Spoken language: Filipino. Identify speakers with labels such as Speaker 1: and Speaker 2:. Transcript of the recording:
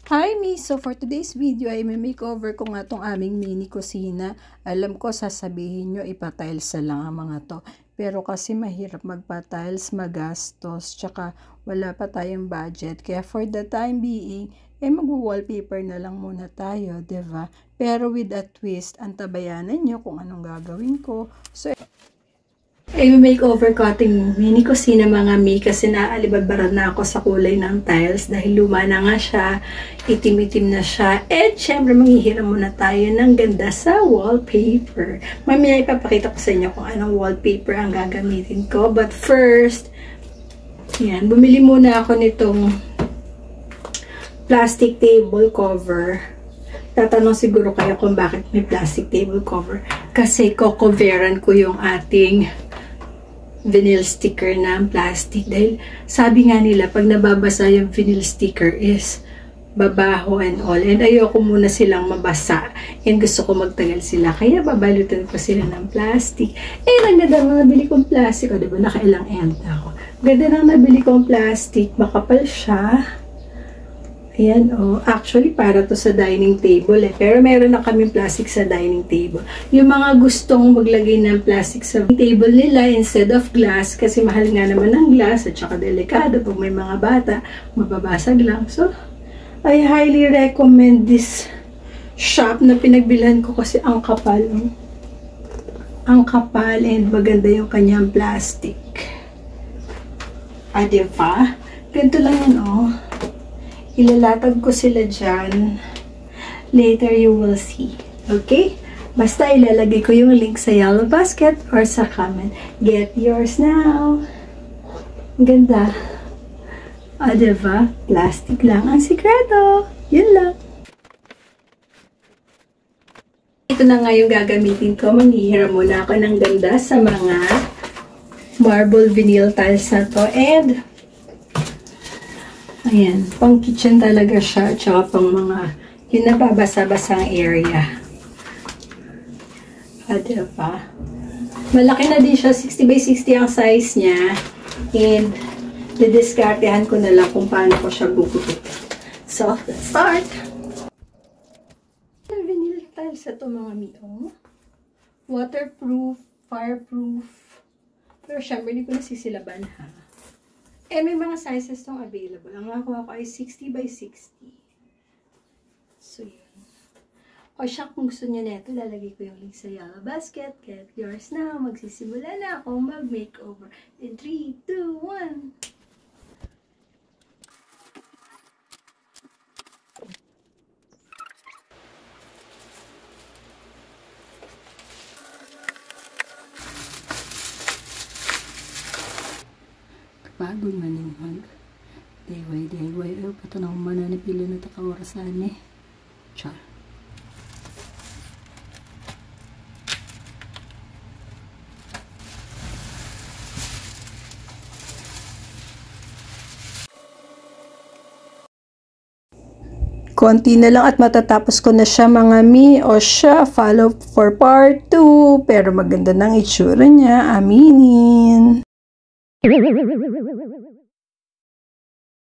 Speaker 1: Hi Miss! So for today's video ay may makeover ko nga tong aming mini kusina. Alam ko sasabihin nyo ipa-tiles na lang ang mga to. Pero kasi mahirap magpa-tiles, magastos, tsaka wala pa tayong budget. Kaya for the time being, mag-wallpaper na lang muna tayo, diba? Pero with a twist, antabayanan nyo kung anong gagawin ko. So, makeover ko ating mini kusina mga mi kasi naaalibadbaran na ako sa kulay ng tiles dahil luma na nga siya, itim-itim na siya. And syempre manghihiram muna tayo ng ganda sa wallpaper. Mamaya ipapakita ko sa inyo kung anong wallpaper ang gagamitin ko. But first, yan, bumili muna ako nitong plastic table cover. Tatanong siguro kayo kung bakit may plastic table cover. Kasi cocoveran ko yung ating vinyl sticker na plastic. Dahil sabi nga nila, pag nababasa yung vinyl sticker is babaho and all. And ayoko muna silang mabasa. And gusto ko magtagal sila. Kaya babalutan ko sila ng plastic. Ang ganda na nabili kong plastic. O, diba? Nakailang end ako. Ganda na nabili kong plastic. Makapal siya. Ayan, oh. Actually, para to sa dining table eh. Pero meron na kaming plastic sa dining table. Yung mga gustong maglagay ng plastic sa table nila instead of glass, kasi mahal nga naman ang glass at saka delikado pag may mga bata, mababasag lang. So, I highly recommend this shop na pinagbilhan ko kasi ang kapal. Oh. Ang kapal and maganda yung kanyang plastic. Diba? Ganito lang yan, oh. Ilalatag ko sila dyan. Later you will see. Okay? Basta ilalagay ko yung link sa yellow basket or sa comment. Get yours now. Ganda. Diba? Plastic lang ang sikreto. Yun lang. Ito na nga yung gagamitin ko. Manghihiram muna ako ng ganda sa mga marble vinyl tiles na to. And ayan, pang kitchen talaga siya, tsaka pang mga yung nababasa-basang area. Diba? Malaki na din siya, 60 by 60 ang size niya. And, didiskartehan ko na lang kung paano ko siya bubukit. So, let's start! Vinyl tiles ito mga miong. Waterproof, fireproof. Pero syempre, hindi ko nasisilaban ha. May mga sizes tong available. Ang nakuha ko ay 60 by 60. So, yun. O siya, kung gusto niyo nito, lalagay ko yung link sa yellow basket. Get yours now. Magsisimula na ako mag-makeover. In 3, 2, 1. Pagod manimag. Dayway. Patanong mananipila na takaorasan eh. Char. Konti na lang at matatapos ko na siya mga mi. O siya, follow for part 2. Pero maganda ng itsura niya. Aminin.